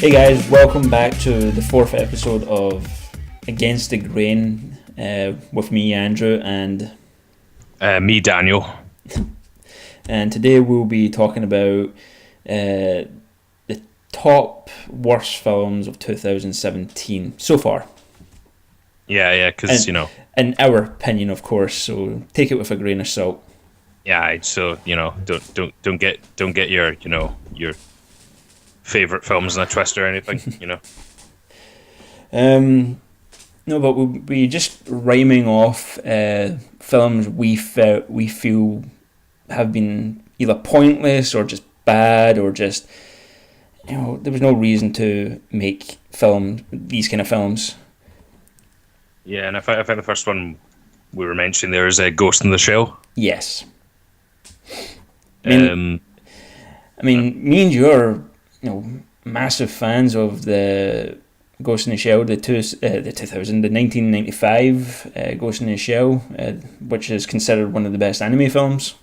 Hey guys, welcome back to the fourth episode of Against the Grain with me, Andrew, and me, Daniel. and today we'll be talking about the top worst films of 2017 so far. Yeah, because in our opinion, of course. So take it with a grain of salt. Yeah, so don't get your favorite films in a twist or anything. No, but we'll be just rhyming off films we feel have been either pointless or just bad or just there was no reason to make these kind of films. Yeah, and I think the first one we were mentioning there is Ghost in the Shell. Yes. I mean, me and you are massive fans of the Ghost in the Shell, the 1995 Ghost in the Shell, which is considered one of the best anime films.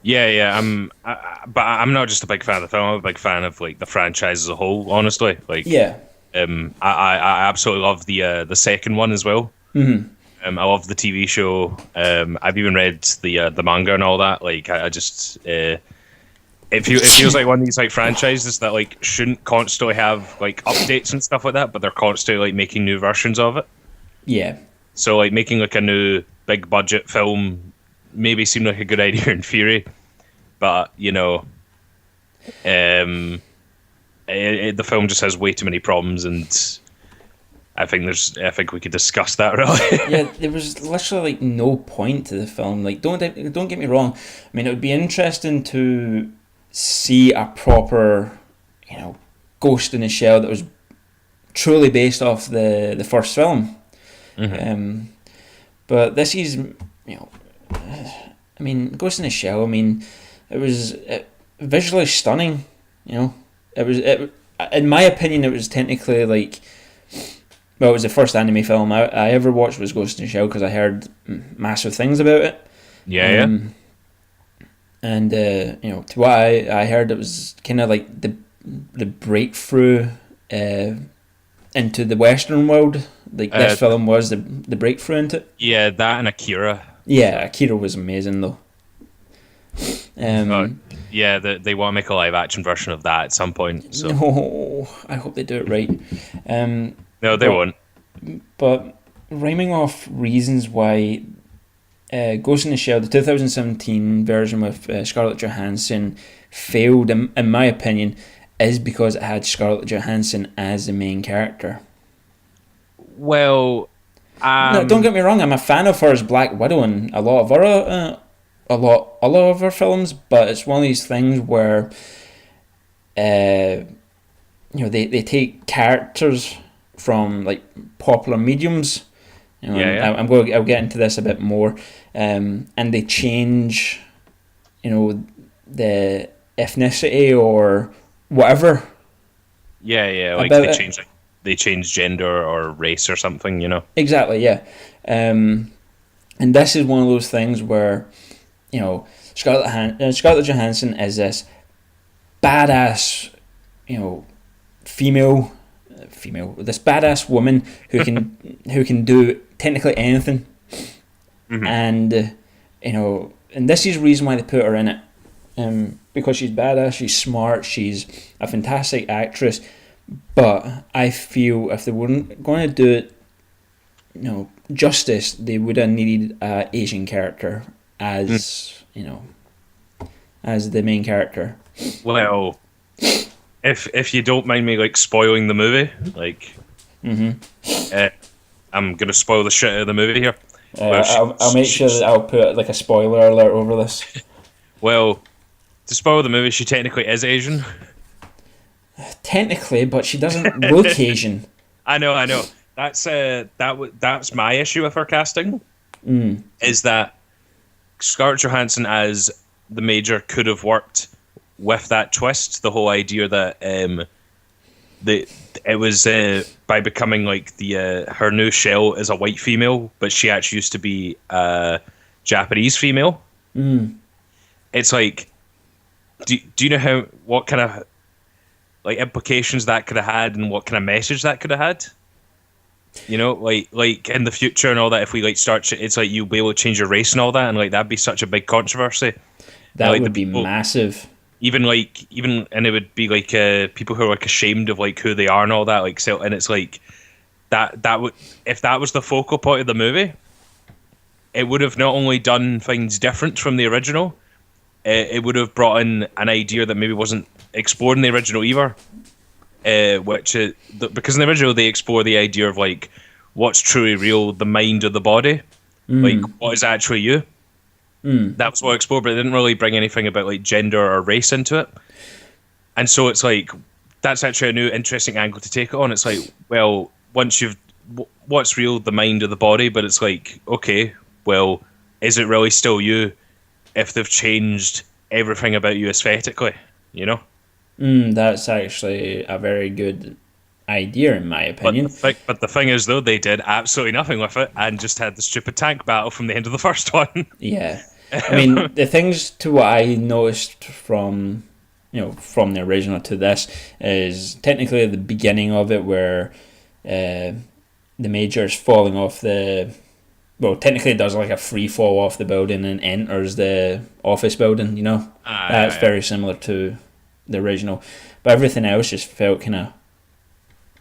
Yeah. But I'm not just a big fan of the film. I'm a big fan of the franchise as a whole. Honestly, yeah. I absolutely love the second one as well. Mm-hmm. I love the TV show. I've even read the manga and all that. It feels like one of these franchises that shouldn't constantly have updates and stuff like that, but they're constantly making new versions of it. Yeah. So making a new big budget film maybe seemed like a good idea in theory, but the film just has way too many problems, and I think we could discuss that really. Yeah, there was literally no point to the film. Don't get me wrong. I mean, it would be interesting to see a proper, Ghost in the Shell that was truly based off the first film. Mm-hmm. But this is, Ghost in the Shell. I mean, it was visually stunning. In my opinion, it was technically it was the first anime film I ever watched was Ghost in the Shell because I heard massive things about it. Yeah. And to what I heard, it was kind of like the breakthrough into the Western world. This film was the breakthrough into it. Yeah, that and Akira. Yeah, Akira was amazing though. They want to make a live action version of that at some point. So. No, I hope they do it right. No, they won't. But rhyming off reasons why Ghost in the Shell, the 2017 version with Scarlett Johansson, failed, in my opinion, is because it had Scarlett Johansson as the main character. Well, no, don't get me wrong. I'm a fan of her as Black Widow and a lot of her films, but it's one of these things where, they take characters from popular mediums. I'll get into this a bit more, and they change, the ethnicity or whatever. Yeah, they change gender or race or something, Exactly, yeah. And this is one of those things where, Scarlett Johansson is this badass, female, this badass woman who can do technically anything, mm-hmm. and and this is the reason why they put her in it, because she's badass, she's smart, she's a fantastic actress. But I feel if they weren't going to do it, justice, they would have needed an Asian character as as the main character. Well, if you don't mind me spoiling the movie, I'm gonna spoil the shit out of the movie here. I'll make sure that I'll put a spoiler alert over this. Well, to spoil the movie, she technically is Asian. Technically, but she doesn't look Asian. I know. That's my issue with her casting. Is that Scarlett Johansson as the Major could have worked with that twist. The whole idea that it was by becoming her new shell is a white female, but she actually used to be a Japanese female. It's do you know what kind of like implications that could have had and what kind of message that could have had. You know, like in the future and all that. If we like start, it's like you'll be able to change your race and all that, and like that'd be such a big controversy. That And, like, would the be people, massive. and it would be like people who are like ashamed of like who they are and all that. Like, so, and it's like that would, if that was the focal point of the movie, it would have not only done things different from the original, it would have brought in an idea that maybe wasn't explored in the original either. Because in the original they explore the idea of like what's truly real, the mind or the body, like what is actually you. That was what I explored, but it didn't really bring anything about like gender or race into it. And so it's like that's actually a new interesting angle to take it on. It's like, well, once you've what's real, the mind or the body, but it's like, okay, well, is it really still you if they've changed everything about you aesthetically, you know? That's actually a very good idea, in my opinion. But the thing is, though, they did absolutely nothing with it and just had the stupid tank battle from the end of the first one. Yeah. I mean, the things to what I noticed from, from the original to this is technically the beginning of it where the Major's falling off technically it does like a free fall off the building and enters the office building, That's very similar to the original. But everything else just felt kind of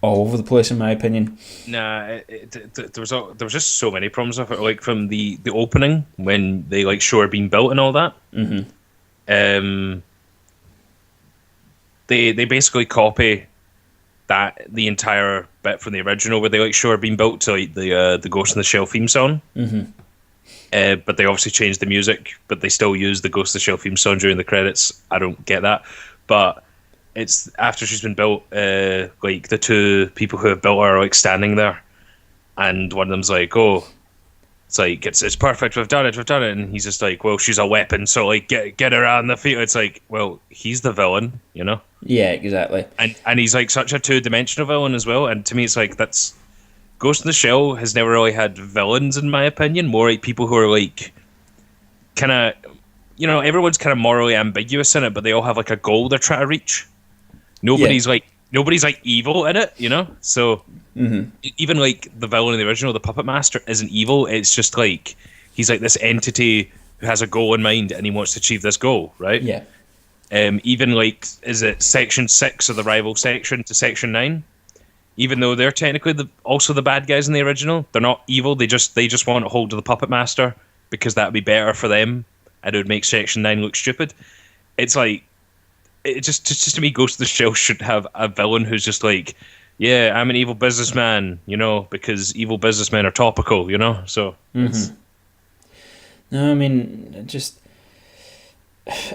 all over the place, in my opinion. Nah, there was just so many problems with it. Like from the opening when they like show her being built and all that. They basically copy the entire bit from the original where they like show her being built to like the Ghost in the Shell theme song. But they obviously changed the music, but they still use the Ghost in the Shell theme song during the credits. I don't get that, but it's after she's been built. Like the two people who have built her are like standing there, and one of them's like, "Oh, it's perfect. We've done it. And he's just like, "Well, she's a weapon, so like get her on the feet." It's like, well, he's the villain, you know? Yeah, exactly. And he's like such a two-dimensional villain as well. And to me, it's like that's Ghost in the Shell has never really had villains, in my opinion. More like people who are like kind of, everyone's kind of morally ambiguous in it, but they all have like a goal they're trying to reach. Nobody's like evil in it, So even like the villain in the original, the Puppet Master, isn't evil. It's just like he's like this entity who has a goal in mind and he wants to achieve this goal, right? Yeah. Even like, is it Section 6 of the rival section to Section 9? Even though they're technically also the bad guys in the original, they're not evil. They just want a hold of the Puppet Master because that would be better for them and it would make Section 9 look stupid. It's like, it just to me, Ghost of the Shell should have a villain who's just like, yeah, I'm an evil businessman, because evil businessmen are topical, So it's... No, I mean,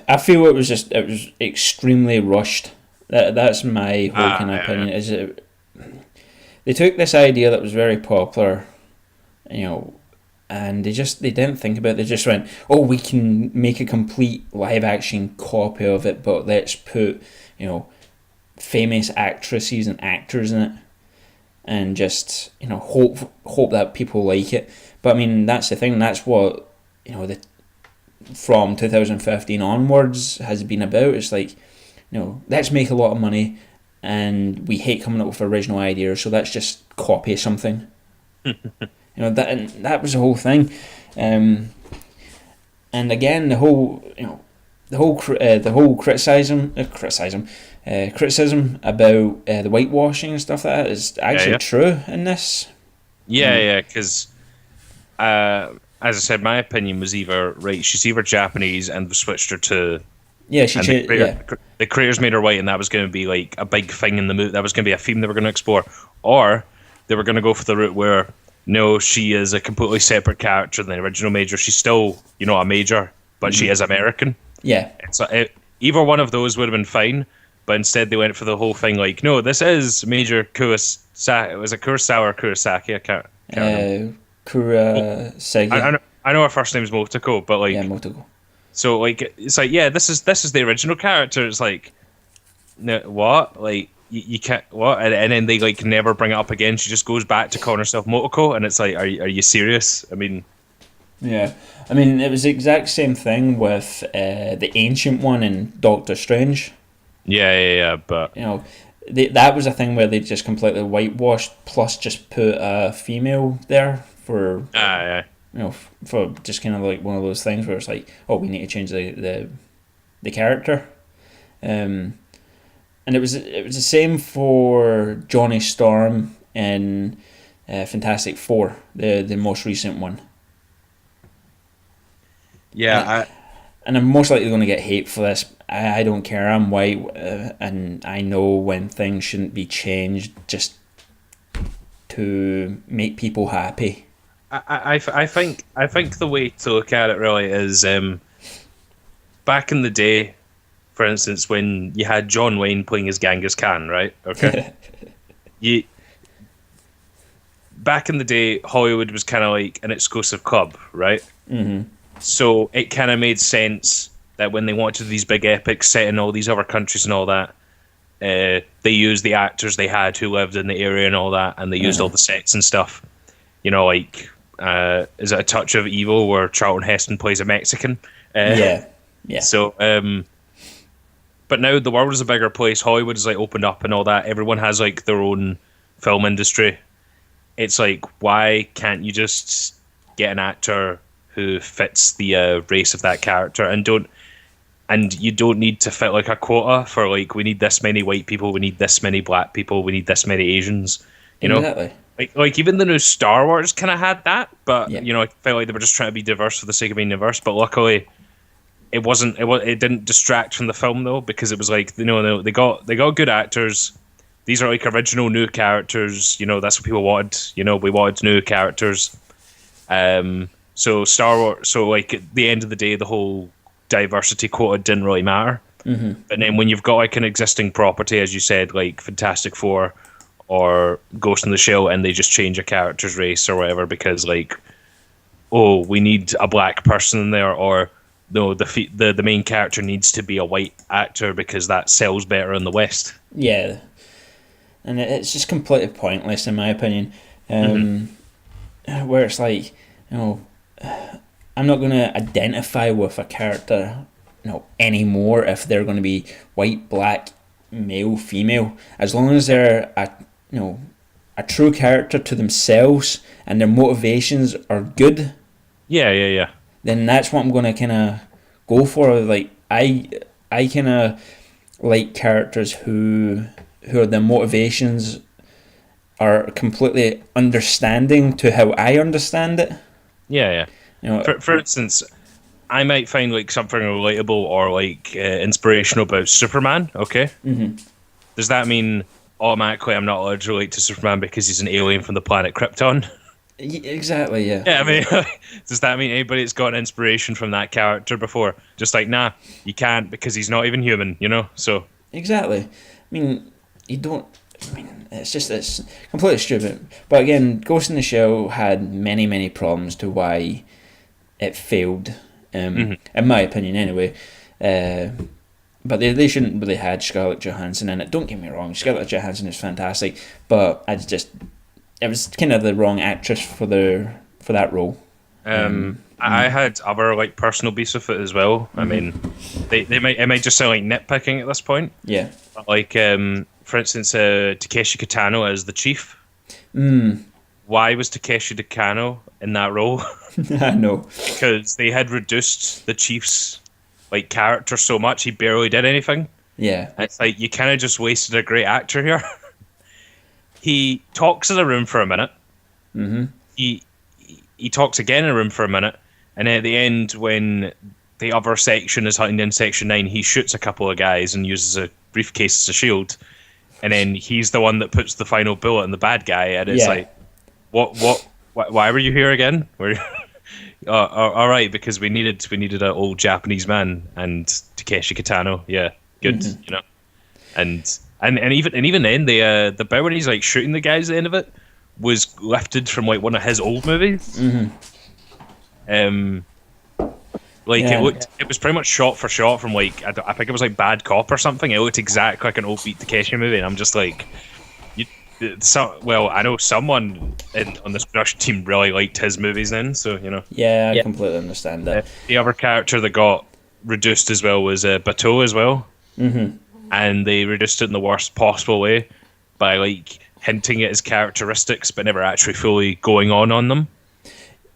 I feel it was extremely rushed. That's my whole kind of opinion. Is it? They took this idea that was very popular, and they didn't think about it. They just went, oh, we can make a complete live action copy of it, but let's put, famous actresses and actors in it, and just, hope that people like it. But I mean, that's the thing. That's what, from 2015 onwards has been about. It's like, let's make a lot of money, and we hate coming up with original ideas, so let's just copy something. That was the whole thing, and again the whole criticism about the whitewashing and stuff like that is actually true in this. Because as I said, my opinion was she's either Japanese and they switched her to the creators made her white, and that was going to be like a big thing in the movie. That was going to be a theme they were going to explore, or they were going to go for the route where no, she is a completely separate character than the original Major. She's still, a Major, but she is American. Yeah. So either one of those would have been fine, but instead they went for the whole thing like, no, this is Major Kurosaki. Was it Kurosawa or Kurosaki? I can't remember. Kurosaki. I know her first name is Motoko, but like... Yeah, Motoko. So like, it's like, yeah, this is the original character. It's like, no, what? Like, you can't, what? And then they like never bring it up again. She just goes back to calling herself Motoko, and it's like, are you serious? I mean, yeah, I mean, it was the exact same thing with the Ancient One in Doctor Strange. Yeah, but that was a thing where they just completely whitewashed, plus just put a female there for for just kind of like one of those things where it's like, oh, we need to change the character, and it was the same for Johnny Storm in Fantastic Four, the most recent one. Yeah, and I'm most likely going to get hate for this. I don't care. I'm white, and I know when things shouldn't be changed just to make people happy. I think the way to look at it really is back in the day, for instance, when you had John Wayne playing as Genghis Khan, right? Okay. Back in the day, Hollywood was kind of like an exclusive club, right? Mm-hmm. So it kind of made sense that when they wanted these big epics set in all these other countries and all that, they used the actors they had who lived in the area and all that, and they used all the sets and stuff. You know, like, is it A Touch of Evil where Charlton Heston plays a Mexican? Yeah. So, but now the world is a bigger place. Hollywood is like opened up and all that. Everyone has like their own film industry. It's like, why can't you just get an actor who fits the race of that character, and you don't need to fit like a quota for like, we need this many white people, we need this many black people, we need this many Asians, you know? Exactly. Like even the new Star Wars kind of had that, but you know, I felt like they were just trying to be diverse for the sake of being diverse. But luckily, it didn't distract from the film though, because it was like, you know, they got good actors. These are like original new characters. You know, that's what people wanted. You know, we wanted new characters. So Star Wars. So like at the end of the day, the whole diversity quota didn't really matter. Mm-hmm. But then when you've got like an existing property, as you said, like Fantastic Four or Ghost in the Shell, and they just change a character's race or whatever because like, oh, we need a black person in there, or no, the main character needs to be a white actor because that sells better in the West. Yeah, and it's just completely pointless in my opinion. Where it's like, you know, I'm not going to identify with a character, you know, anymore if they're going to be white, black, male, female, as long as they're a true character to themselves and their motivations are good. Yeah. Then that's what I'm going to kind of go for. Like I kind of like characters who their motivations are completely understanding to how I understand it. Yeah. You know, for instance, I might find like something relatable or like inspirational about Superman. Okay. Mm-hmm. Does that mean automatically I'm not allowed to relate to Superman because he's an alien from the planet Krypton? Exactly. Yeah. Yeah. I mean, does that mean anybody that's got an inspiration from that character before? Just like, nah, you can't because he's not even human. You know. So exactly. I mean, you don't. I mean, it's completely stupid. But again, Ghost in the Shell had many problems to why it failed. In my opinion, anyway. But they shouldn't really had Scarlett Johansson in it. Don't get me wrong, Scarlett Johansson is fantastic, but it was kind of the wrong actress for that role. I had other like personal beefs with it as well. I mean, it might just sound like nitpicking at this point. Yeah. But like, for instance, Takeshi Kitano as the chief. Why was Takeshi Kitano in that role? I know. Because they had reduced the chief's like character so much he barely did anything. Yeah. It's like you kind of just wasted a great actor here. He talks in a room for a minute. Mm-hmm. He talks again in a room for a minute, and then at the end, when the other section is hunting in Section 9, he shoots a couple of guys and uses a briefcase as a shield, and then he's the one that puts the final bullet in the bad guy, and it's like, why were you here again? All right, because we needed an old Japanese man, and Takeshi Kitano, yeah, good, you know, and even then, the bit where he's like shooting the guys at the end of it was lifted from like one of his old movies. It was pretty much shot for shot from like I think it was like Bad Cop or something. It looked exactly like an old beat Takeshi movie, and I'm just like, I know someone on this production team really liked his movies then, so you know. Yeah, I completely understand that. The other character that got reduced as well was Bateau as well. and they reduced it in the worst possible way by like hinting at his characteristics, but never actually fully going on them.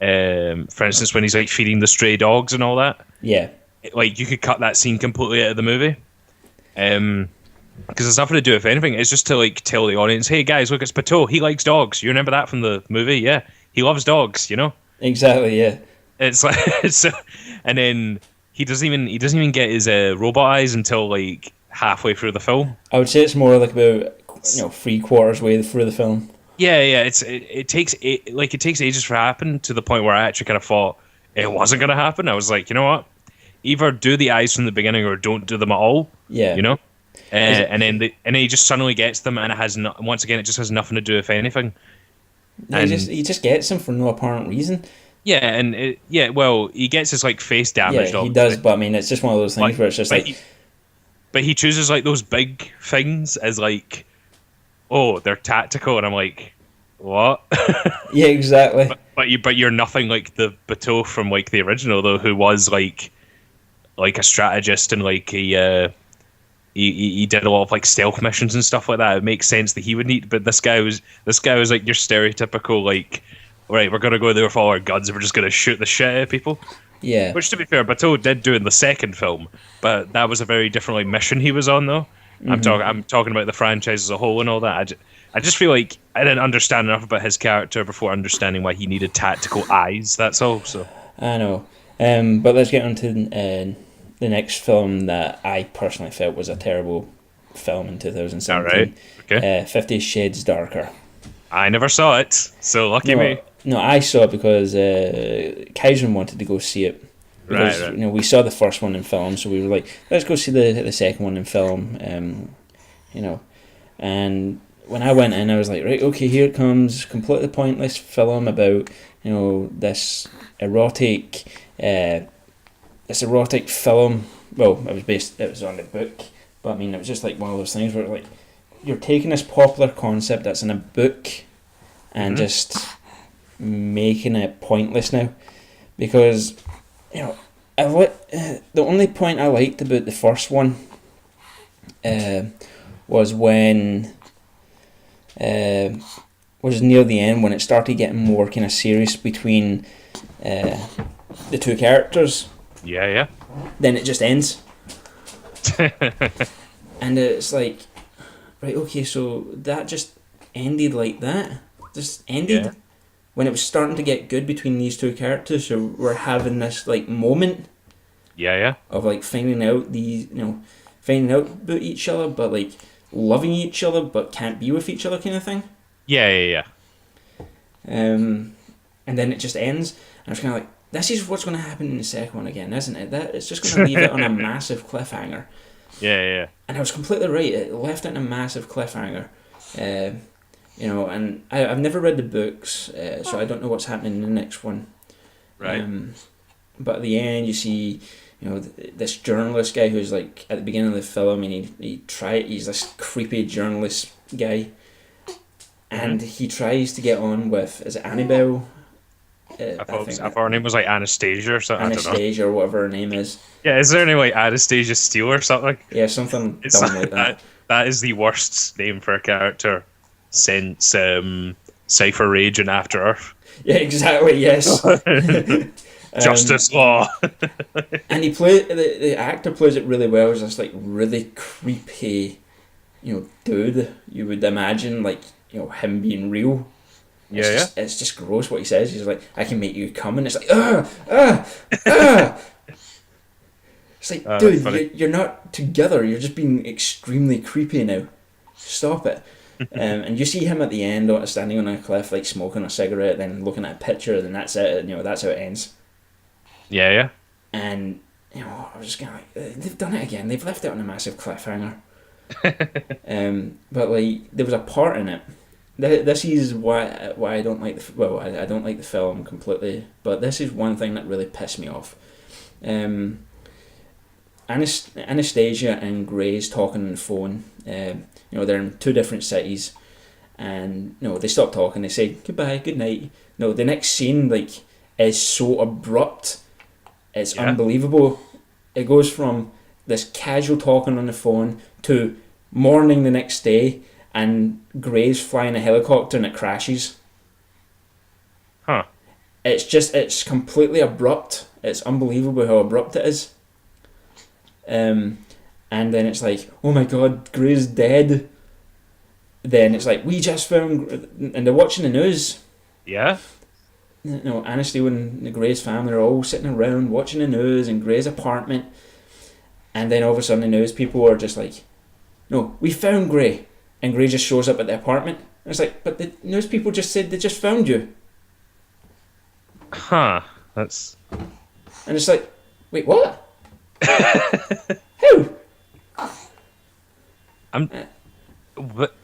For instance, when he's like feeding the stray dogs and all that, Yeah. like you could cut that scene completely out of the movie. Because it's nothing to do with anything. It's just to like tell the audience, "Hey guys, look, it's Bateau. He likes dogs. You remember that from the movie? Yeah, he loves dogs. You know." Exactly. Yeah. It's like so, and then he doesn't even get his robot eyes until like halfway through the film. I would say it's more like about 3/4 way through the film. Yeah, yeah. It takes ages for it to happen to the point where I actually kind of thought it wasn't going to happen. I was like, you know what? Either do the eyes from the beginning or don't do them at all. Yeah. You know. And then he just suddenly gets them, and it has once again it just has nothing to do with anything. And he just gets them for no apparent reason. Yeah, and well, he gets his like face damaged. Yeah, he does, but I mean, it's just one of those things where it's just like. But he chooses like those big things as like, oh, they're tactical, and I'm like, what? Yeah, exactly. But you're nothing like the Bateau from like the original though, who was like a strategist and like he did a lot of like stealth missions and stuff like that. It makes sense that he would need, but this guy was like your stereotypical like, right, we're gonna go there with all our guns and we're just gonna shoot the shit out of people. Yeah. Which, to be fair, Bateau did do in the second film, but that was a very different like mission he was on though. Mm-hmm. I'm talking about the franchise as a whole and all that. I just feel like I didn't understand enough about his character before understanding why he needed tactical eyes. That's all. So I know, but let's get on to the next film that I personally felt was a terrible film in 2017. All right. Okay. 50 Shades Darker. I never saw it, so lucky me. No, I saw it because Kaizen wanted to go see it. Because, right. We saw the first one in film, so we were like, let's go see the second one in film. And when I went in, I was like, right, okay, here it comes, completely pointless film about this erotic film. Well, it was on the book, but I mean, it was just like one of those things where like you're taking this popular concept that's in a book and just making it pointless now, because the only point I liked about the first one was when was near the end when it started getting more kind of serious between the two characters. Yeah. Then it just ends. And it's like, right, okay, so that just ended like that. Just ended. Yeah. When it was starting to get good between these two characters, so we're having this like moment. Yeah. Of like finding out about each other, but like loving each other, but can't be with each other, kind of thing. Yeah. And then it just ends. And I was kind of like, this is what's going to happen in the second one again, isn't it? That it's just going to leave it on a massive cliffhanger. Yeah. And I was completely right. It left it on a massive cliffhanger. And I've never read the books, so I don't know what's happening in the next one. Right. But at the end, you see, this journalist guy who's like at the beginning of the film, and he's this creepy journalist guy, and he tries to get on with, is it Annabelle? I thought her name was like Anastasia or something. Anastasia or whatever her name is. Yeah, is there any like Anastasia Steele or something? Yeah, something dumb like that. That is the worst name for a character since Cypher Rage and After Earth. Yeah, exactly. Yes. Justice Law. And the actor plays it really well. As this like really creepy, dude. You would imagine like him being real. It's just gross what he says. He's like, I can make you come, and it's like, It's like, dude, you're not together. You're just being extremely creepy now. Stop it. And you see him at the end, standing on a cliff, like smoking a cigarette, then looking at a picture, and that's it. That's how it ends. Yeah. And I was just kind of like, they've done it again. They've left it on a massive cliffhanger. But like, there was a part in it. This is why I don't like I don't like the film completely, but this is one thing that really pissed me off. Anastasia and Gray's talking on the phone. They're in two different cities, and they stop talking. They say goodbye, good night. No, the next scene is so abrupt, it's unbelievable. It goes from this casual talking on the phone to morning the next day, and Gray's flying a helicopter and it crashes. Huh. It's completely abrupt. It's unbelievable how abrupt it is. And then it's like, oh my god, Gray's dead. Then it's like, we just found, and they're watching the news. Yeah. Anna Steele and the Gray's family are all sitting around watching the news in Gray's apartment, and then all of a sudden the news people are just like, no, we found Gray, and Gray just shows up at the apartment. And it's like, but the news people just said they just found you. Huh. That's... And it's like, wait, what? How? But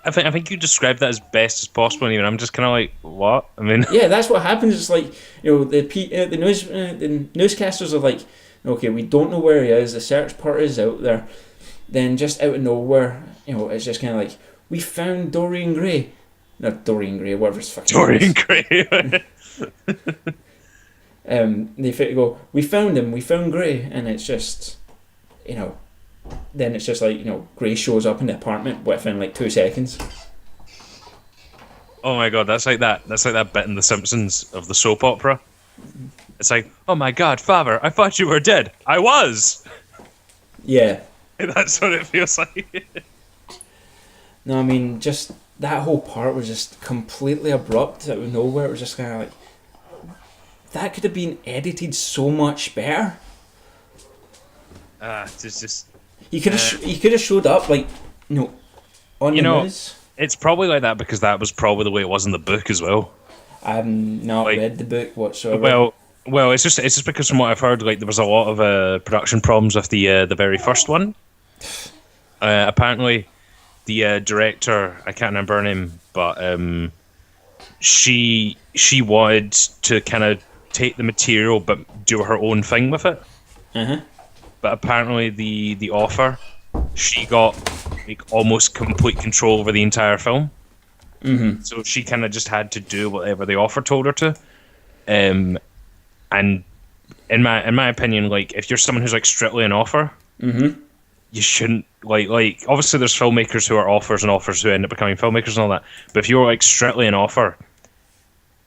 I think you described that as best as possible, and even I'm just kind of like, what? I mean, yeah, that's what happens. It's like, the newscasters are like, okay, we don't know where he is. The search party is out there. Then just out of nowhere, it's just kind of like, we found Dorian Gray. Not Dorian Gray, whatever his fucking Dorian Gray. They go, we found him, we found Gray, and it's just, then it's just like, Gray shows up in the apartment within like 2 seconds. Oh my god, that's like that bit in The Simpsons of the soap opera. It's like, oh my god, father, I thought you were dead. I was. Yeah. That's what it feels like. No, I mean, just that whole part was just completely abrupt out of nowhere. It was just kind of like, that could have been edited so much better. It's just... He could have showed up like, on the news. It's probably like that because that was probably the way it was in the book as well. I've not read the book whatsoever. Well, it's just because from what I've heard, like there was a lot of production problems with the very first one. Apparently, the director, I can't remember her name, but she wanted to kind of take the material but do her own thing with it. Uh-huh. But apparently the author, she got like almost complete control over the entire film. Mm-hmm. So she kind of just had to do whatever the author told her to. And in my opinion, like if you're someone who's like strictly an author, mm-hmm. you shouldn't like obviously there's filmmakers who are authors and authors who end up becoming filmmakers and all that. But if you're like strictly an author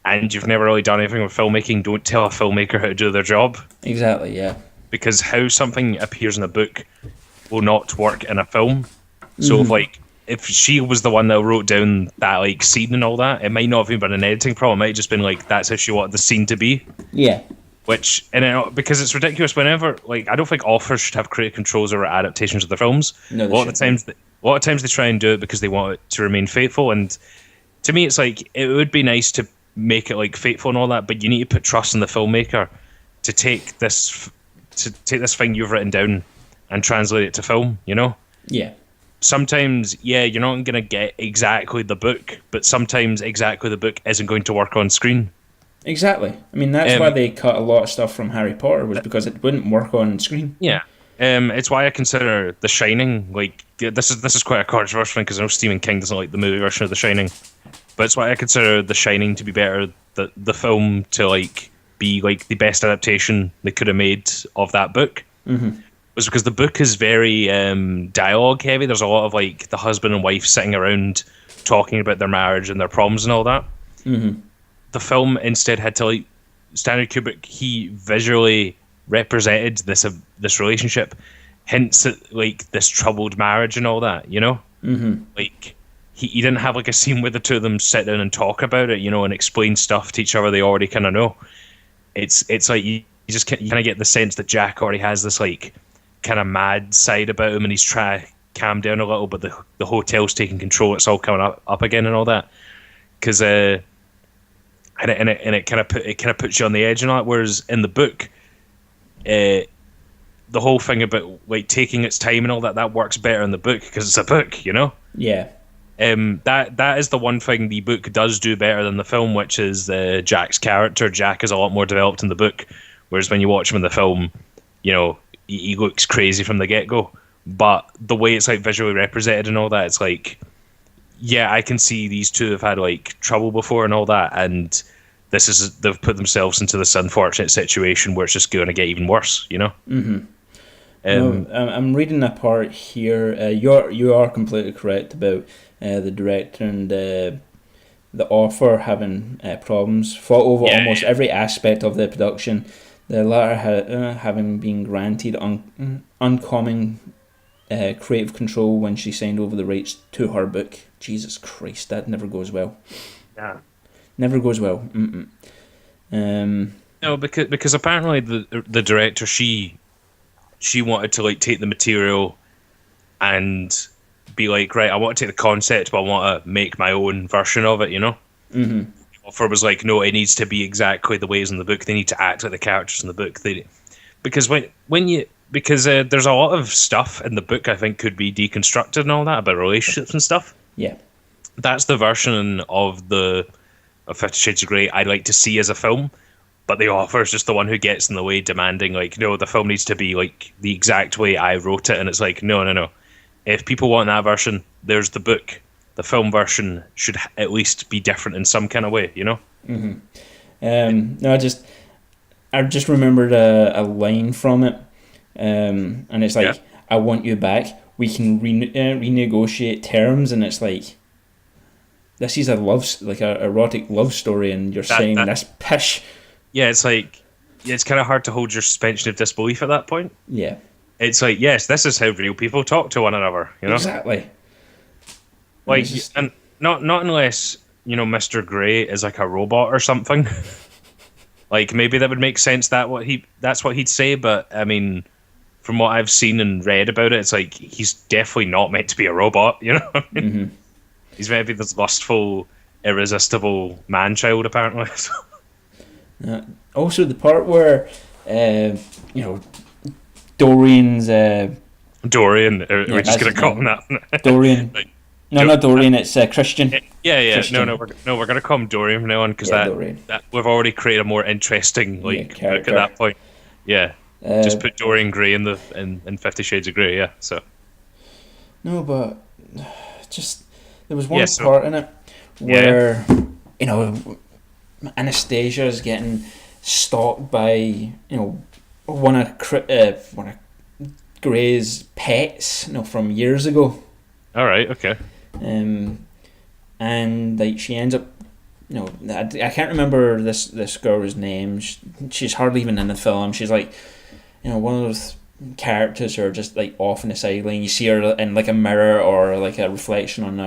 and you've never really done anything with filmmaking, don't tell a filmmaker how to do their job. Exactly, yeah. Because how something appears in a book will not work in a film. So if she was the one that wrote down that like scene and all that, it might not have even been an editing problem. It might have just been like that's how she wanted the scene to be. Yeah. Because it's ridiculous whenever like I don't think authors should have creative controls over adaptations of their films. No, a lot of times they try and do it because they want it to remain faithful. And to me, it's like it would be nice to make it like faithful and all that, but you need to put trust in the filmmaker to take this thing you've written down and translate it to film. Yeah. Sometimes, you're not going to get exactly the book, but sometimes exactly the book isn't going to work on screen. Exactly. I mean, that's why they cut a lot of stuff from Harry Potter, was because it wouldn't work on screen. Yeah. It's why I consider The Shining, like, this is quite a controversial thing, because I know Stephen King doesn't like the movie version of The Shining, but it's why I consider The Shining to be better, the film to, like, be, like, the best adaptation they could have made of that book. Mm-hmm. Was because the book is very dialogue heavy. There's a lot of like the husband and wife sitting around talking about their marriage and their problems and all that. Mm-hmm. The film instead had to like Stanley Kubrick. He visually represented this relationship, hints at like this troubled marriage and all that. Mm-hmm. Like he didn't have like a scene where the two of them sit down and talk about it, and explain stuff to each other they already kind of know. It's like you kind of get the sense that Jack already has this like kind of mad side about him, and he's trying to calm down a little, but the hotel's taking control. It's all coming up again and all that, because and it kind of puts you on the edge and all that. Whereas in the book, the whole thing about like taking its time and all that works better in the book because it's a book, Yeah. That is the one thing the book does do better than the film, which is Jack's character. Jack is a lot more developed in the book, whereas when you watch him in the film, he looks crazy from the get-go. But the way it's like visually represented and all that, it's like, yeah, I can see these two have had like trouble before and all that, and they've put themselves into this unfortunate situation where it's just going to get even worse, Mm-hmm. No, I'm reading a part here. You are completely correct about the director and the author having problems. Fought over almost every aspect of the production. The latter having been granted uncommon creative control when she signed over the rights to her book. Jesus Christ, that never goes well. Yeah. Never goes well. Mm-mm. No, because apparently the director, she wanted to like take the material and be like, right, I want to take the concept, but I want to make my own version of it, you know? Mm-hmm. The author was like, no, it needs to be exactly the ways in the book. They need to act like the characters in the book. Because there's a lot of stuff in the book I think could be deconstructed and all that about relationships and stuff. Yeah. That's the version of 50 Shades of Grey I'd like to see as a film. But the author is just the one who gets in the way, demanding, like, no, the film needs to be like the exact way I wrote it. And it's like, no. If people want that version, there's the book. The film version should at least be different in some kind of way, you know? Mm-hmm. No, I just remembered a line from it, and it's like, "I want you back. We can renegotiate terms," and it's like, this is a erotic love story, and you're saying this pish. Yeah, it's like, it's kind of hard to hold your suspension of disbelief at that point. Yeah. It's like, yes, this is how real people talk to one another, you know? Exactly. Like, and not unless, you know, Mr. Grey is like a robot or something. Like, maybe that would make sense that's what he'd say, but, I mean, from what I've seen and read about it, it's like, he's definitely not meant to be a robot, you know what I mean? Mm-hmm. He's meant to be this lustful, irresistible man-child, apparently. Also, the part where, Dorian's... Dorian, are we just going to call him that? Dorian. Like, not Dorian, it's Christian. Yeah. Christian. No, we're going to call him Dorian from now on, because that we've already created a more interesting book at that point. Yeah. Just put Dorian Gray in 50 Shades of Grey, yeah. So. No, but just there was one part in it where Anastasia is getting stalked by one of Gray's pets, from years ago. All right, okay. And like she ends up, I can't remember this girl's name. She's hardly even in the film. She's like, one of those characters who are just like off in the sideline. You see her in like a mirror or like a reflection on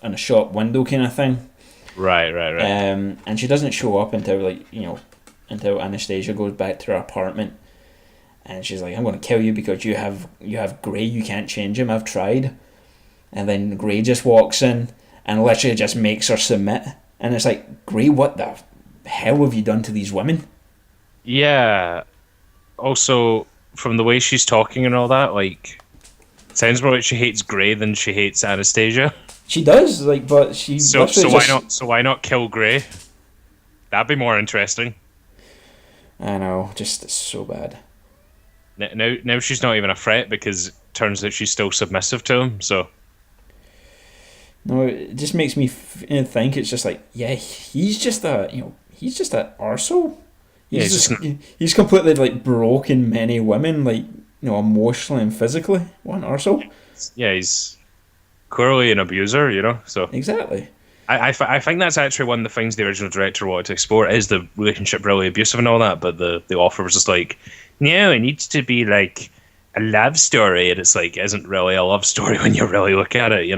a shop window kind of thing. Right. And she doesn't show up until until Anastasia goes back to her apartment, and she's like, "I'm going to kill you because you have Grey. You can't change him. I've tried." And then Grey just walks in and literally just makes her submit. And it's like, Grey, what the hell have you done to these women? Yeah. Also, from the way she's talking and all that, like, it sounds more like she hates Grey than she hates Anastasia. She does, but she. So why not kill Grey? That'd be more interesting. I know, just it's so bad. Now she's not even a threat because it turns out she's still submissive to him. So. No, it just makes me think it's just like, he's just he's just an arsehole. He's completely like broken many women, like emotionally and physically. What an arsehole. Yeah, he's clearly an abuser, so exactly. I think that's actually one of the things the original director wanted to explore, is the relationship really abusive and all that, but the author was just like, no, it needs to be like a love story, and it's like, isn't really a love story when you really look at it,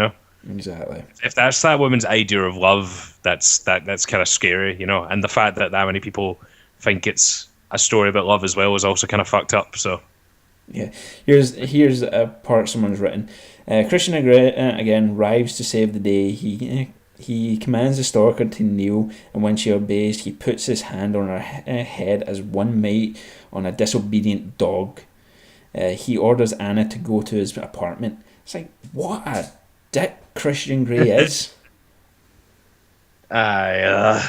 Exactly. If that's that woman's idea of love, that's kind of scary, and the fact that many people think it's a story about love as well is also kind of fucked up. So yeah, here's a part someone's written. Christian Grey again arrives to save the day. He commands the stalker to kneel, and when she obeys, he puts his hand on her head as one might on a disobedient dog. He orders Anna to go to his apartment. It's like, what a dick Christian Grey is. I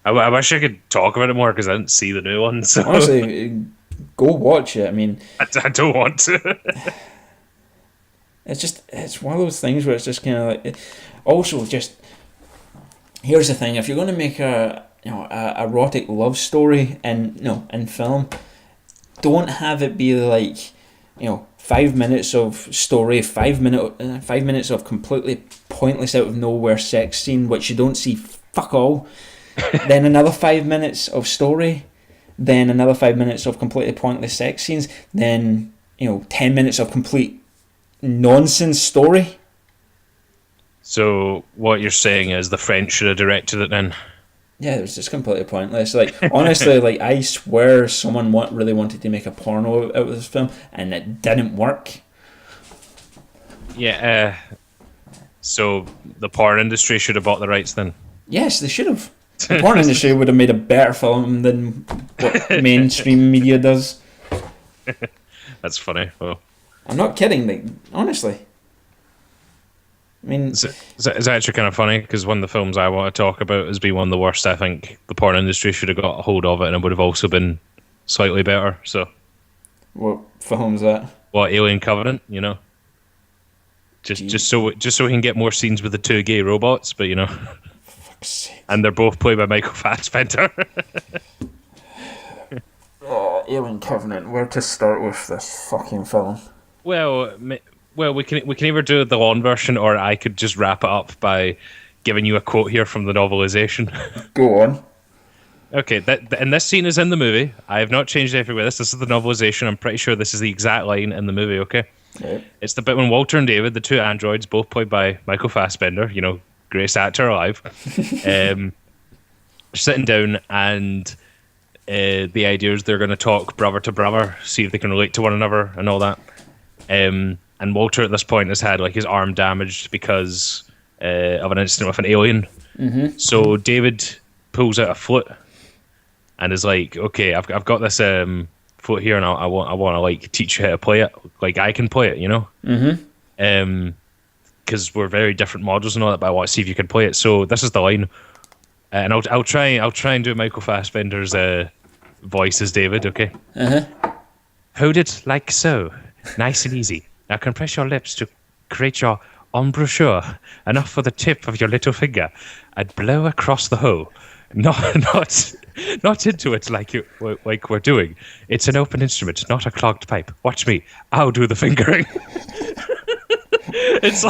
wish I could talk about it more because I didn't see the new one. So. Honestly, go watch it. I mean, I don't want to. It's one of those things where it's just kind of like. Also, just here's the thing: if you're going to make a erotic love story in film, don't have it be like 5 minutes of story, 5 minutes of completely pointless out of nowhere sex scene, which you don't see fuck all. Then another 5 minutes of story, then another 5 minutes of completely pointless sex scenes, then 10 minutes of complete nonsense story. So what you're saying is the French should have directed it then? Yeah, it was just completely pointless. Like, honestly, like, I swear someone really wanted to make a porno out of this film, and it didn't work. Yeah, so the porn industry should have bought the rights then? Yes, they should have. The porn industry would have made a better film than what mainstream media does. That's funny. Well, I'm not kidding, like, honestly. I mean, it's actually kind of funny because one of the films I want to talk about has been one of the worst. I think the porn industry should have got a hold of it, and it would have also been slightly better. So, what film's that? What, Alien Covenant? Just so we can get more scenes with the two gay robots, but Fuck's sake. And they're both played by Michael Fassbender. Alien Covenant. Where to start with this fucking film? Well, we can either do the long version, or I could just wrap it up by giving you a quote here from the novelization. Go on. Okay, and this scene is in the movie. I have not changed anything with this. This is the novelization. I'm pretty sure this is the exact line in the movie. Okay, yeah. It's the bit when Walter and David, the two androids, both played by Michael Fassbender, greatest actor alive, sitting down, and the idea is they're going to talk brother to brother, see if they can relate to one another and all that. And Walter at this point has had like his arm damaged because of an incident with an alien. Mm-hmm. So David pulls out a flute and is like, "Okay, I've got this flute here, and I want to like teach you how to play it. Like I can play it, Mm-hmm. Because we're very different models and all that. But I want to see if you can play it. So this is the line, and I'll try and do Michael Fassbender's voice as David. Okay. Uh-huh. Hold it like so, nice and easy. Now compress your lips to create your embouchure, enough for the tip of your little finger, and blow across the hole. Not into it like we're doing. It's an open instrument, not a clogged pipe. Watch me. I'll do the fingering." It's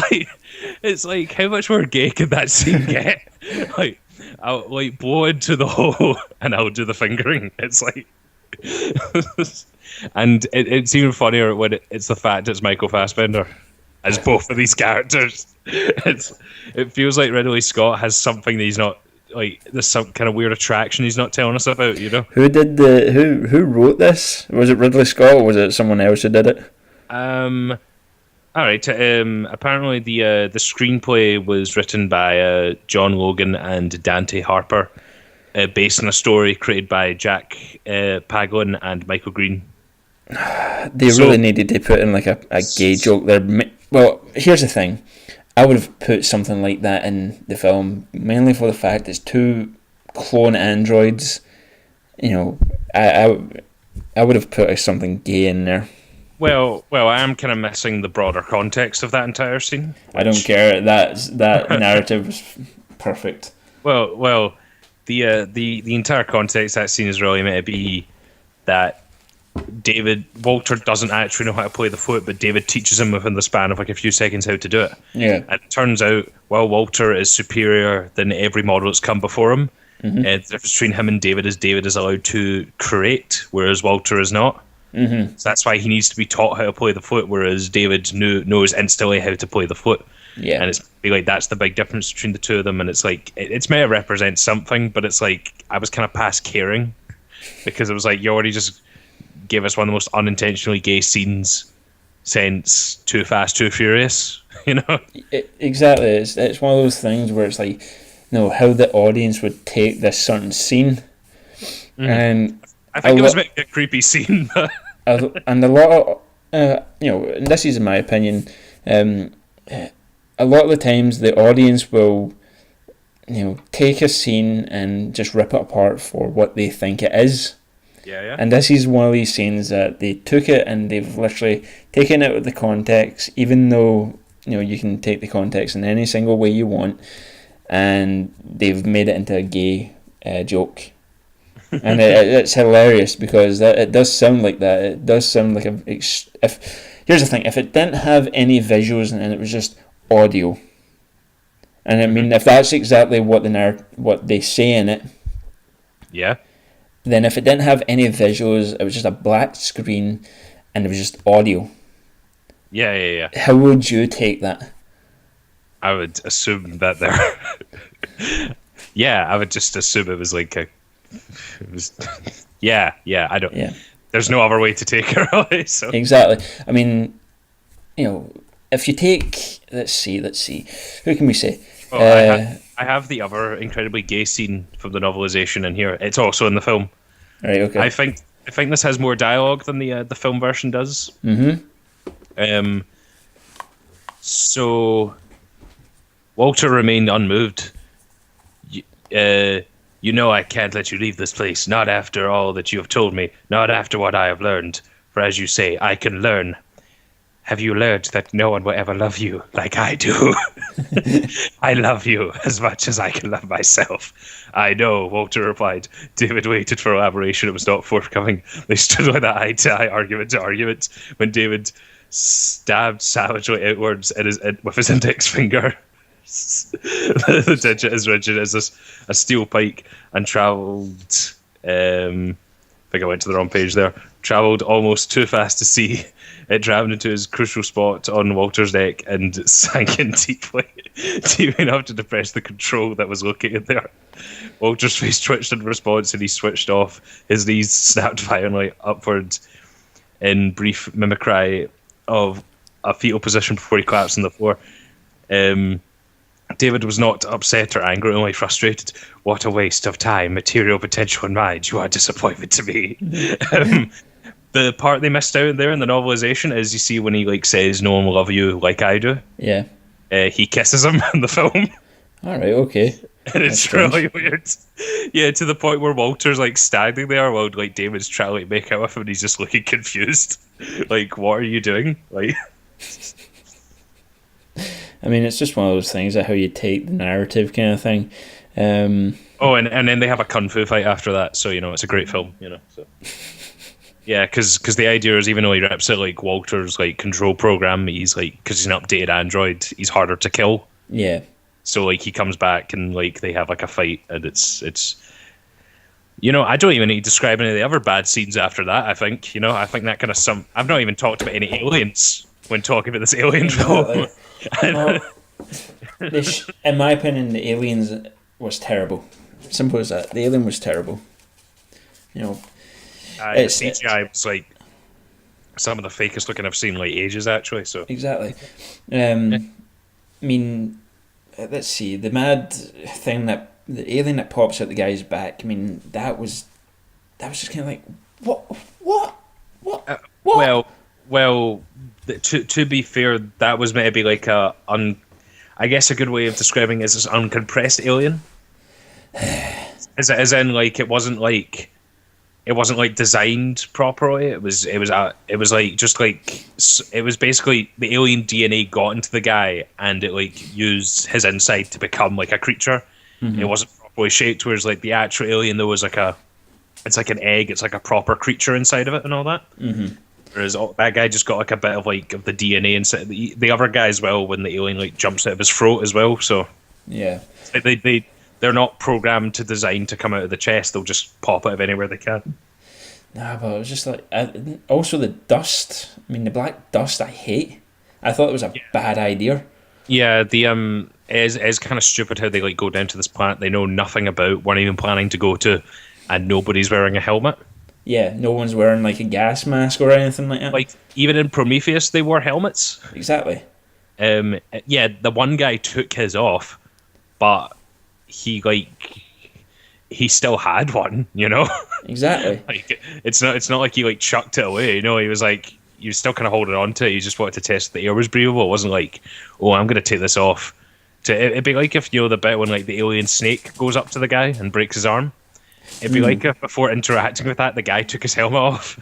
like how much more gay can that scene get? Like I'll like blow into the hole and I'll do the fingering. It's like. And it's even funnier when it's the fact it's Michael Fassbender as both of these characters. It feels like Ridley Scott has something that he's not, like, there's some kind of weird attraction he's not telling us about, Who wrote this? Was it Ridley Scott or was it someone else who did it? All right. Apparently the screenplay was written by John Logan and Dante Harper, based on a story created by Jack Paglin and Michael Green. They really needed to put in like a gay joke there. Well, here's the thing. I would have put something like that in the film, mainly for the fact it's two clone androids. I would have put something gay in there. Well, I am kind of missing the broader context of that entire scene. I don't care. That narrative is perfect. Well, the entire context of that scene is really meant to be that Walter doesn't actually know how to play the flute, but David teaches him within the span of like a few seconds how to do it. Yeah. And it turns out, Walter is superior than every model that's come before him. Mm-hmm. The difference between him and David is allowed to create, whereas Walter is not. Mm-hmm. So that's why he needs to be taught how to play the flute, whereas David knows instantly how to play the flute. Yeah. And it's like that's the big difference between the two of them. And it's like it's meant to represent something, but it's like I was kind of past caring because it was like you already just gave us one of the most unintentionally gay scenes since Too Fast, Too Furious. Exactly. It's one of those things where it's like, how the audience would take this certain scene, and I think it was a creepy scene. And a lot of and this is in my opinion, a lot of the times the audience will take a scene and just rip it apart for what they think it is. Yeah. And this is one of these scenes that they took it and they've literally taken it out of the context, even though you can take the context in any single way you want, and they've made it into a gay joke. And it's hilarious because it does sound like that. It does sound like here's the thing: if it didn't have any visuals and it was just audio, and I mean, if that's exactly what what they say in it, Yeah. then if it didn't have any visuals, it was just a black screen, and it was just audio. Yeah. How would you take that? I would assume that they're. Yeah, I would just assume it was like a. It was. Yeah. I don't. Yeah. There's no other way to take it, really. So. Exactly. I mean, if you take, let's see, who can we say? Oh, I have the other incredibly gay scene from the novelization in here. It's also in the film. Right. Okay. I think this has more dialogue than the film version does. Mm-hmm. So Walter remained unmoved. You know I can't let you leave this place, not after all that you have told me, not after what I have learned. For as you say, I can learn. Have you learned that no one will ever love you like I do? I love you as much as I can love myself. I know, Walter replied. David waited for elaboration. It was not forthcoming. They stood with eye to eye, argument to argument, when David savagely outwards with his index finger. The digit as rigid as a steel pike, and travelled. I think I went to the wrong page there. Travelled almost too fast to see. It rammed into his crucial spot on Walter's neck and sank in deeply, deep enough to depress the control that was located there. Walter's face twitched in response, and he switched off. His knees snapped violently upward in brief mimicry of a fetal position before he collapsed on the floor. David was not upset or angry, only frustrated. What a waste of time, material, potential, and mind. You are a disappointment to me. The part they missed out there in the novelization is, you see, when he says no one will love you like I do. Yeah. He kisses him in the film. All right. Okay. And it's really weird. Yeah, to the point where Walter's standing there while David's trying to make out with him, and he's just looking confused. What are you doing? I mean, it's just one of those things of how you take the narrative kind of thing. And then they have a kung fu fight after that, so it's a great film. So. Yeah, because the idea is, even though he rips it Walter's control program, he's because he's an updated android, he's harder to kill. Yeah. So he comes back and they have a fight, and it's I don't even need to describe any of the other bad scenes after that. I think that kind of I've not even talked about any aliens when talking about this alien film. Well, in my opinion, the aliens was terrible. Simple as that. The alien was terrible. The CGI was some of the fakest looking I've seen ages, actually. So exactly. I mean, let's see, the mad thing the alien that pops out the guy's back. I mean, that was just kind of what? Well. To be fair, that was maybe I guess a good way of describing it is this uncompressed alien. As in it wasn't designed properly. It was basically the alien DNA got into the guy, and it used his inside to become a creature. Mm-hmm. It wasn't properly shaped, whereas the actual alien there was it's like an egg. It's like a proper creature inside of it and all that. Mm-hmm. Whereas that guy just got a bit of of the DNA inside. The other guy as well, when the alien jumps out of his throat as well. So yeah, they're not programmed to design to come out of the chest. They'll just pop out of anywhere they can. Nah, but it was just also the dust. I mean, the black dust I hate. I thought it was a bad idea. Yeah, the is kind of stupid how they go down to this planet they know nothing about, weren't even planning to go to, and nobody's wearing a helmet. Yeah, no one's wearing a gas mask or anything like that. Even in Prometheus, they wore helmets. Exactly. Yeah, the one guy took his off, but he still had one. Exactly. It's not like he chucked it away. He was he was still kind of holding on to it. He just wanted to test the air was breathable. It wasn't oh, I'm going to take this off. It'd be if the bit when the alien snake goes up to the guy and breaks his arm. It'd be if before interacting with that, the guy took his helmet off,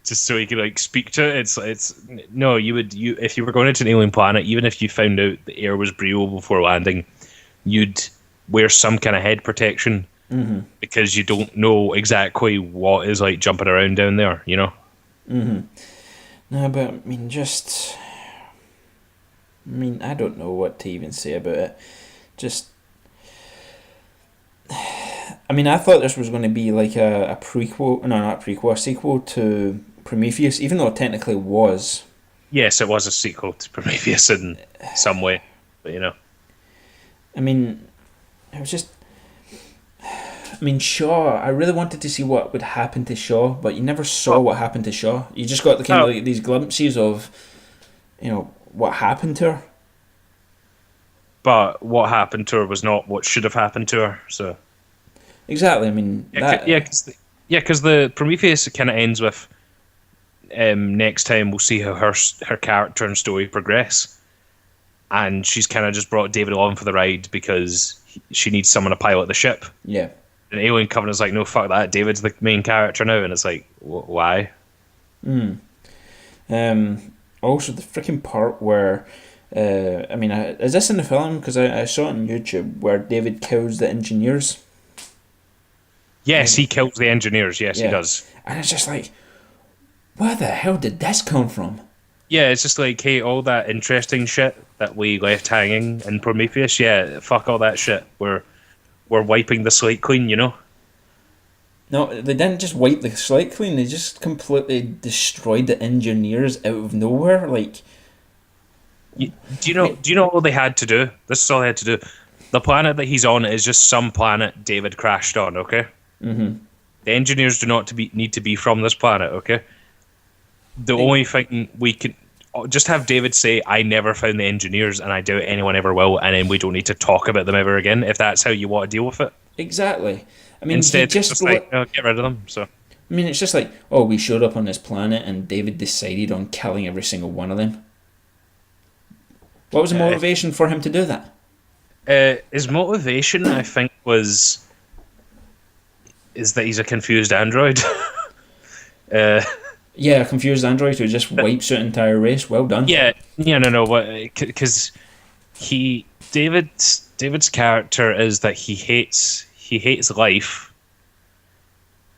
just so he could speak to it. It's no, if you were going into an alien planet, even if you found out the air was breathable before landing, you'd wear some kind of head protection because you don't know exactly what is like jumping around down there, you know? No, but I mean, I don't know what to even say about it. Just, I mean, I thought this was going to be like a prequel, no, not a prequel, a sequel to Prometheus, even though it technically was. Yes, it was a sequel to Prometheus in some way, but you know. I mean, it was just. I mean, Shaw. I really wanted to see what would happen to Shaw, but you never saw what happened to Shaw. You just got the kind of like these glimpses of, what happened to her. But what happened to her was not what should have happened to her. So exactly. I mean, because the Prometheus kind of ends with, next time we'll see how her character and story progress, and she's kind of just brought David along for the ride because she needs someone to pilot the ship. Yeah. And Alien Covenant's like, no, fuck that. David's the main character now, and it's like, why? Also, the freaking part where, is this in the film? Because I saw it on YouTube where David kills the engineers. Yes, he kills the engineers. Yes, he does. And it's just like, where the hell did this come from? Yeah, it's just like, hey, all that interesting shit that we left hanging in Prometheus, yeah, fuck all that shit. We're wiping the slate clean, you know? No, they didn't just wipe the slate clean. They just completely destroyed the engineers out of nowhere. Like, do you know all they had to do? This is all they had to do. The planet that he's on is just some planet David crashed on. Okay. The engineers do not need to be from this planet. Okay. The only thing we can just have David say, "I never found the engineers, and I doubt anyone ever will," and then we don't need to talk about them ever again. If that's how you want to deal with it. Exactly. I mean, instead, just like, get rid of them. So. I mean, it's just like, oh, we showed up on this planet, and David decided on killing every single one of them. What was the motivation for him to do that? His motivation, I think, is that he's a confused android. Yeah, a confused android who just wipes out an entire race. Well done. No, because David's character is that he hates life,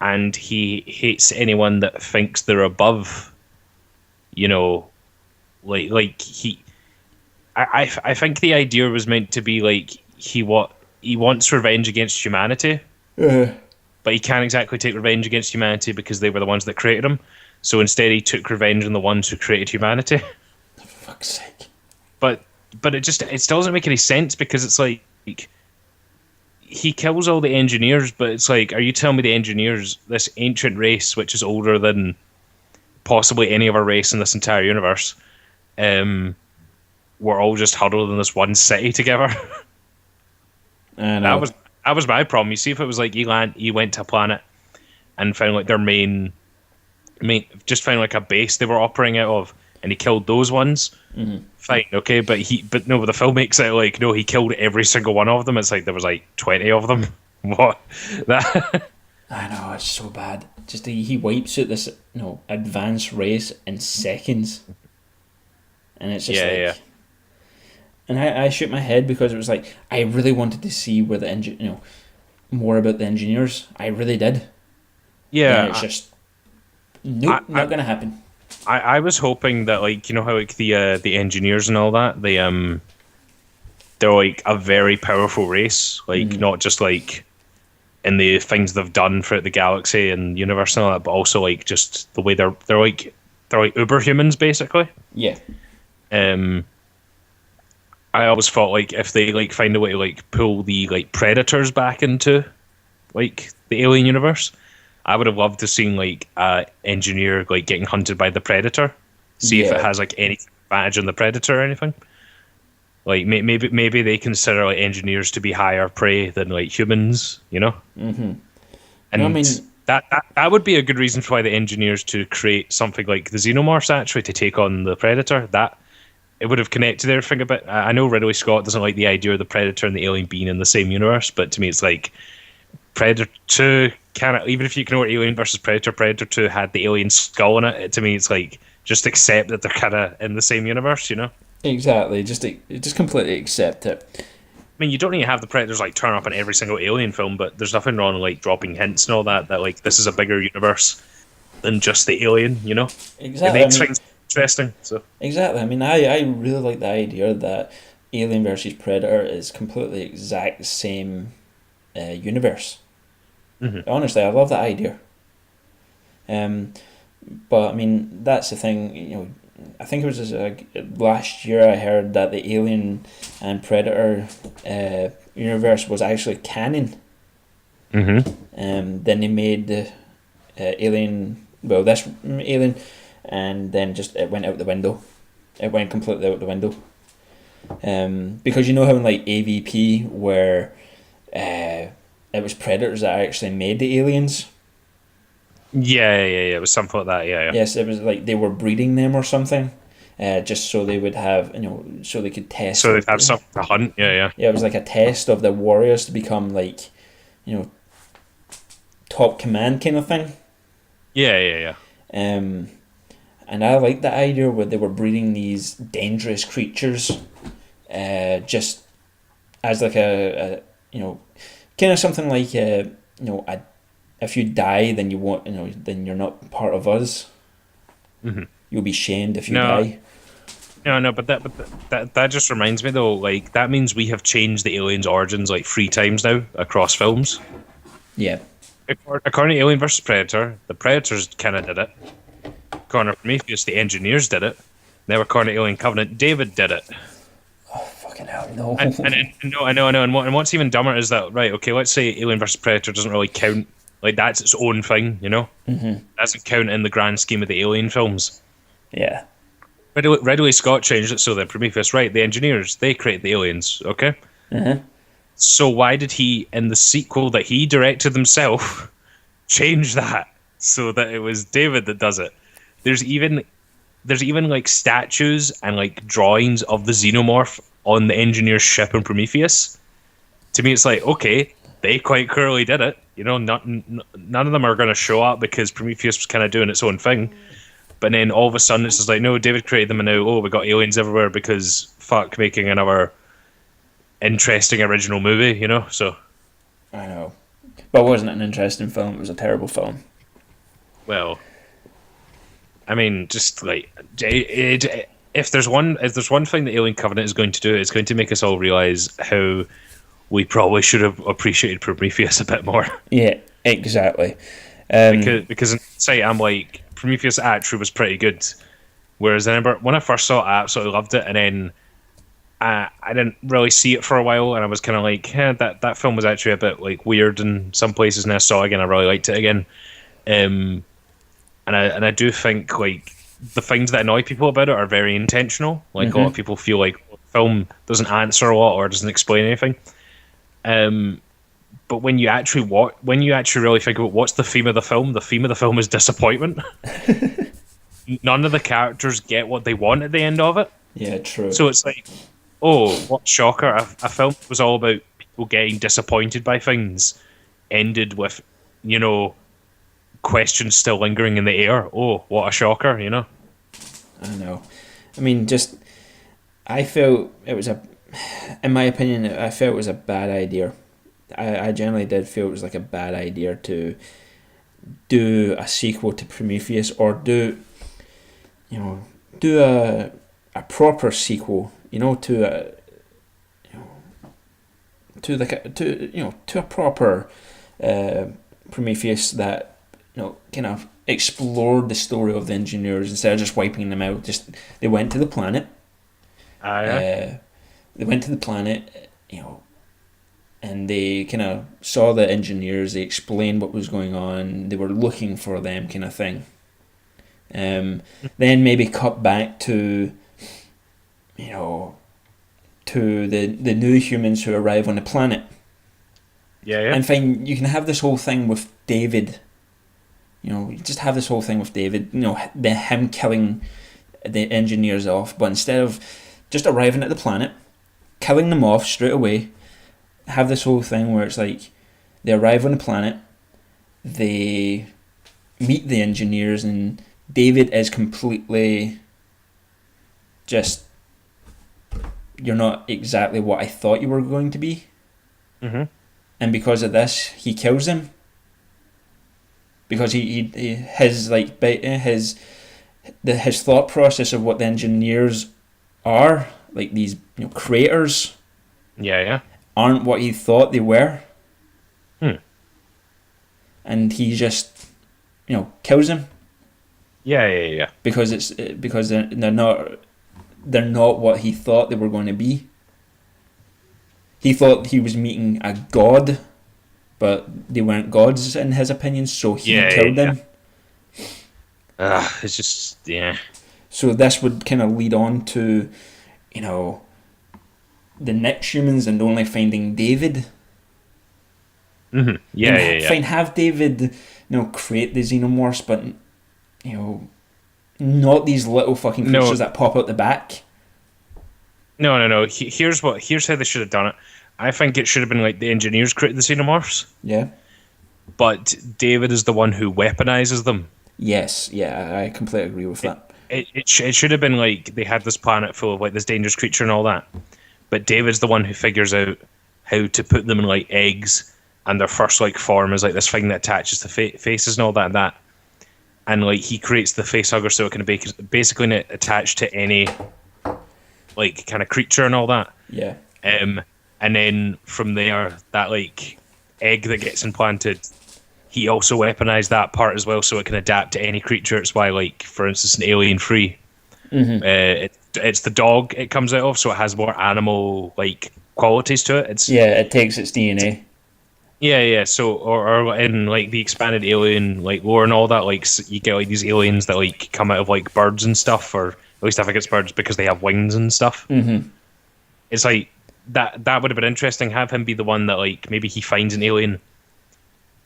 and he hates anyone that thinks they're above. You know, I think the idea was meant to be like he wants revenge against humanity, but he can't exactly take revenge against humanity because they were the ones that created him. So instead, he took revenge on the ones who created humanity. For fuck's sake! But it still doesn't make any sense because it's like he kills all the engineers, but it's like, are you telling me the engineers, this ancient race which is older than possibly any other race in this entire universe, were all just huddled in this one city together? That was my problem. You see, if it was like he went to a planet and found like their main just found like a base they were operating out of, and he killed those ones. Fine, okay, but the film makes it like, no, he killed every single one of them. It's like there was like 20 of them. What? That? I know, it's so bad. Just he wipes out this advanced race in seconds, and it's just And I shook my head because it was like, I really wanted to see where the more about the engineers. I really did. Yeah, and it's just not gonna happen. I was hoping that, like, you know how like the engineers and all that, they're like a very powerful race, like not just like in the things they've done throughout the galaxy and universe and all that, but also like just the way they're like uber humans basically. Yeah. I always thought like if they like find a way to like pull the like predators back into like the alien universe, I would have loved to seen like a engineer like getting hunted by the predator, see if it has like any advantage on the predator or anything. Like maybe they consider like engineers to be higher prey than like humans, you know. And I mean, that would be a good reason for why the engineers to create something like the xenomorphs actually to take on the predator. That it would have connected everything a bit. I know Ridley Scott doesn't like the idea of the predator and the alien being in the same universe, but to me it's like Predator 2 even if you ignore Alien versus Predator, Predator 2 had the alien skull in it. To me, it's like just accept that they're kind of in the same universe, you know? Exactly. Just completely accept it. I mean, you don't need to have the Predators like turn up in every single Alien film, but there's nothing wrong with like dropping hints and all that. That like this is a bigger universe than just the Alien. You know, it Exactly. I makes mean, things interesting. So exactly. I mean, I really like the idea that Alien versus Predator is completely exact same universe. Honestly, I love that idea. Um, but I mean, that's the thing. I think it was last year I heard that the Alien and Predator universe was actually canon. Then they made the Alien, well, this Alien, and then just it went out the window. It went completely out the window. Because you know how in like AVP where it was Predators that actually made the aliens. yeah. It was something like that. Yeah. Yes, it was like they were breeding them or something, just so they would have so they could test. So they'd have something to hunt. Yeah. Yeah, it was like a test of the warriors to become like, top command kind of thing. Yeah. Um, and I like the idea where they were breeding these dangerous creatures, just as like a kind of something like if you die, then you won't, then you're not part of us. You'll be shamed if you No, die. no, but that just reminds me though. Like that means we have changed the aliens' origins like 3 times now across films. Yeah. According to Alien vs Predator, the Predators kind of did it. According to Prometheus, the engineers did it. Now, according to Alien Covenant, David did it. Oh fucking hell, no. And no, I know. And what's even dumber is that, right, okay, let's say Alien vs Predator doesn't really count. Like, that's its own thing, you know? That doesn't count in the grand scheme of the Alien films. Yeah. Ridley Scott changed it so that Prometheus, right, the engineers, they created the aliens, okay? So why did he, in the sequel that he directed himself, change that so that it was David that does it? There's even like statues and like drawings of the xenomorph on the engineer's ship in Prometheus. To me, it's like, okay, they quite clearly did it. None of them are going to show up because Prometheus was kind of doing its own thing. But then all of a sudden, it's just like, no, David created them, and now, we got aliens everywhere because fuck making another interesting original movie, So, I know. But it wasn't an interesting film, it was a terrible film. well, I mean, just like if there's one thing the Alien Covenant is going to do, it's going to make us all realize how we probably should have appreciated Prometheus a bit more. Yeah, exactly. Because in sight, I'm like, Prometheus actually was pretty good. Whereas I remember when I first saw it, I absolutely loved it, and then I didn't really see it for a while, and I was kind of like, that film was actually a bit like weird in some places. And I saw it again, I really liked it again. And I do think like the things that annoy people about it are very intentional. Like a lot of people feel like the film doesn't answer a lot or doesn't explain anything. But when you actually really think about what's the theme of the film is disappointment. None of the characters get what they want at the end of it. Yeah, true. So it's like, oh, what a shocker! A film that was all about people getting disappointed by things ended with, questions still lingering in the air. Oh, what a shocker! I know. I mean, I felt it was in my opinion, I felt it was a bad idea. I generally did feel it was like a bad idea to do a sequel to Prometheus or do a proper sequel, to a proper Prometheus that kind of explored the story of the engineers instead of just wiping them out. Just they went to the planet. Yeah. They went to the planet, and they kind of saw the engineers. They explained what was going on. They were looking for them, kind of thing. Then maybe cut back to, to the new humans who arrive on the planet. Yeah. And fine, you can have this whole thing with David. Just have this whole thing with David. Him killing the engineers off, but instead of just arriving at the planet, killing them off straight away, have this whole thing where it's like they arrive on the planet, they meet the engineers, and David is completely just you're not exactly what I thought you were going to be. Mm-hmm. And because of this, he kills him. Because his thought process of what the engineers are, like these creators, Yeah. aren't what he thought they were. And he just kills him. Yeah. Because they're not what he thought they were going to be. He thought he was meeting a god, but they weren't gods in his opinion, so he killed them. It's just, yeah. So this would kind of lead on to, the next humans and only finding David. Mm-hmm. Yeah. Have David, create the xenomorphs, but not these little fucking creatures that pop out the back. No. Here's how they should have done it. I think it should have been like the engineers created the xenomorphs. Yeah. But David is the one who weaponizes them. Yes, yeah, I completely agree with that. It should have been like they had this planet full of like this dangerous creature and all that. But David's the one who figures out how to put them in like eggs, and their first like form is like this thing that attaches to faces and all that. And like he creates the facehugger so it can be basically attached to any like kind of creature and all that. Yeah. And then from there, that like egg that gets implanted, he also weaponized that part as well, so it can adapt to any creature. It's why, like, for instance, an Alien Free, it's the dog it comes out of, so it has more animal like qualities to it. It takes its DNA. Yeah. So, or in like the expanded Alien like lore and all that, like you get like these aliens that like come out of like birds and stuff, or at least I think it's birds because they have wings and stuff. Mm-hmm. It's like that would have been interesting. Have him be the one that like maybe he finds an alien,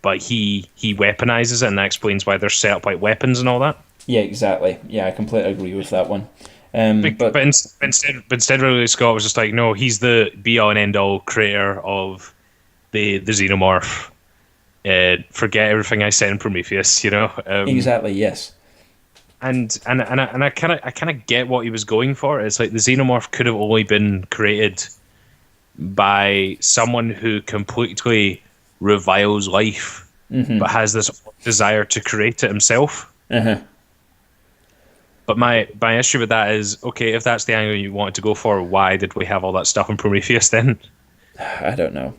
but he weaponizes it, and that explains why they're set up like weapons and all that. Yeah, exactly. Yeah, I completely agree with that one. But instead, Ridley Scott was just like, no, he's the be all and end all creator of the xenomorph. Forget everything I said in Prometheus, Exactly. Yes. And I kind of get what he was going for. It's like the xenomorph could have only been created by someone who completely reviles life, but has this desire to create it himself. Uh-huh. But my issue with that is, okay, if that's the angle you wanted to go for, why did we have all that stuff in Prometheus then? I don't know.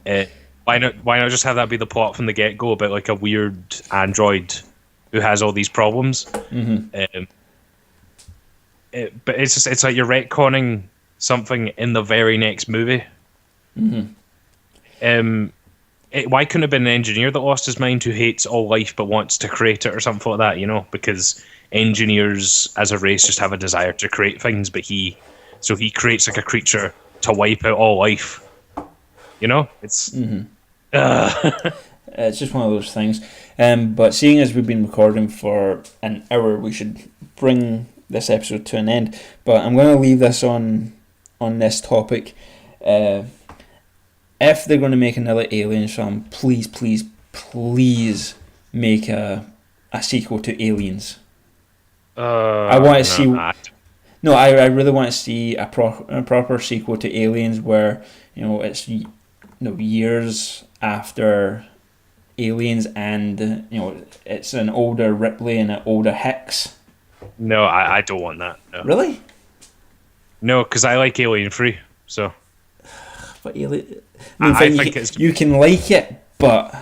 Why not just have that be the plot from the get-go about like a weird android who has all these problems? Mm-hmm. But it's like you're retconning something in the very next movie. Mm-hmm. Why couldn't it have been an engineer that lost his mind who hates all life but wants to create it or something like that, because engineers as a race just have a desire to create things, but he creates like a creature to wipe out all life. It's it's just one of those things. But seeing as we've been recording for an hour, we should bring this episode to an end. But I'm going to leave this on this topic. If they're going to make another Aliens film, please make a sequel to Aliens. I want to see. No, I really want to see a proper sequel to Aliens where it's years after Aliens and it's an older Ripley and an older Hicks. No, I don't want that. No. Really? No, because I like Alien Free. So. But Alien. I think you can like it, but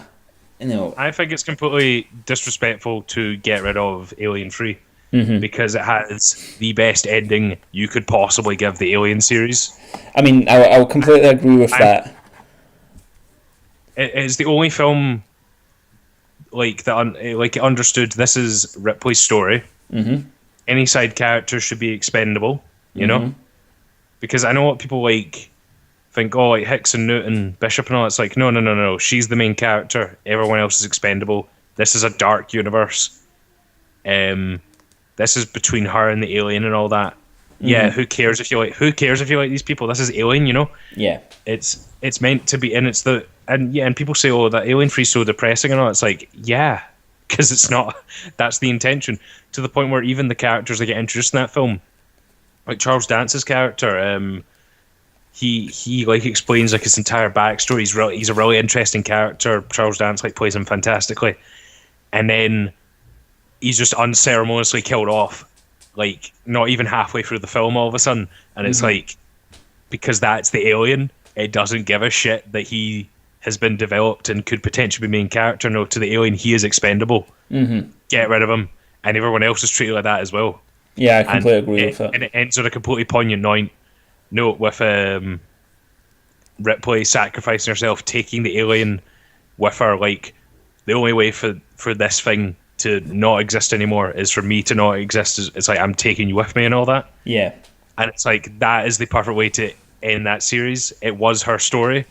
I think it's completely disrespectful to get rid of Alien Free because it has the best ending you could possibly give the Alien series. I mean, I'll completely agree with that. It is the only film that it understood this is Ripley's story. Mm-hmm. Any side character should be expendable, because I know what people think, like Hicks and Newton, Bishop and all. It's like, no. She's the main character. Everyone else is expendable. This is a dark universe. This is between her and the alien and all that. Mm-hmm. Yeah, who cares if you like these people? This is Alien, Yeah. It's meant to be, and and people say, oh, that Alien Free's so depressing and all. It's like, yeah, because it's not. That's the intention. To the point where even the characters that get introduced in that film, like Charles Dance's character, he like explains like his entire backstory. He's a really interesting character. Charles Dance like plays him fantastically, and then he's just unceremoniously killed off, like not even halfway through the film all of a sudden, and it's like, because that's the alien, it doesn't give a shit that he has been developed and could potentially be main character. No, to the alien, he is expendable. Get rid of him, and everyone else is treated like that as well. Yeah, I completely agree with that. And it ends on a completely poignant note with Ripley sacrificing herself, taking the alien with her. Like, the only way for this thing to not exist anymore is for me to not exist. It's like, I'm taking you with me and all that. Yeah. And it's like, that is the perfect way to end that series. It was her story.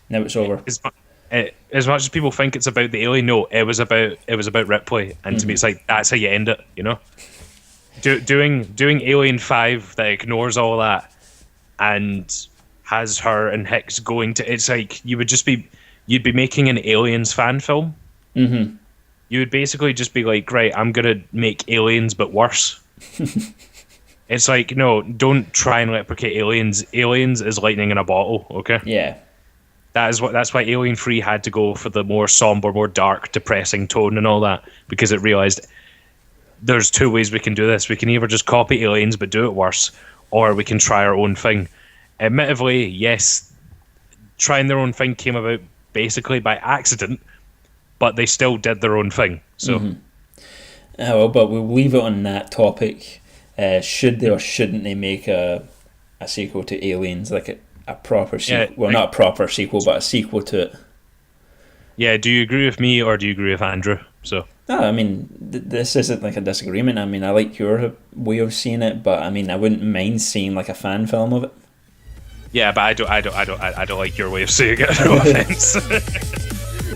Now it's over. As much as people think it's about the alien, no, it was about Ripley. And to me, it's like, that's how you end it, you know? Doing Alien 5 that ignores all that and has her and Hicks going to, it's like, you'd be making an Aliens fan film. You would basically just be like, right, I'm gonna make Aliens but worse. It's like, no, don't try and replicate Aliens. Aliens is lightning in a bottle, okay? Yeah. That's why Alien 3 had to go for the more somber, more dark, depressing tone and all that, because it realized there's two ways we can do this. We can either just copy Aliens but do it worse, or we can try our own thing. Admittedly, yes, trying their own thing came about basically by accident, but they still did their own thing. So, well, but we'll leave it on that topic. Should they or shouldn't they make a sequel to Aliens, like a proper sequel? Yeah, well, not a proper sequel, but a sequel to it. Yeah, do you agree with me or do you agree with Andrew? So, no, I mean, this isn't like a disagreement. I mean, I like your way of seeing it, but I mean, I wouldn't mind seeing like a fan film of it. Yeah, but I don't like your way of saying it. No offense.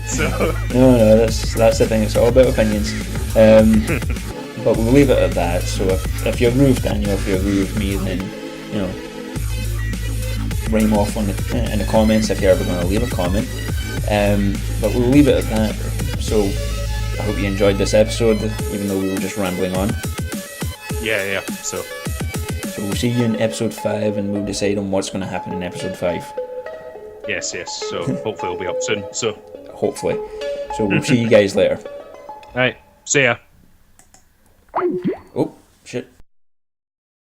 So no, that's the thing. It's all about opinions. But we'll leave it at that. So if you agree with Daniel, if you agree with me, then rhyme off in the comments if you're ever going to leave a comment. But we'll leave it at that. So I hope you enjoyed this episode, even though we were just rambling on. Yeah. So we'll see you in episode 5, and we'll decide on what's going to happen in episode 5. Yes. So hopefully we'll be up soon. So hopefully. So we'll see you guys later. All right. See ya.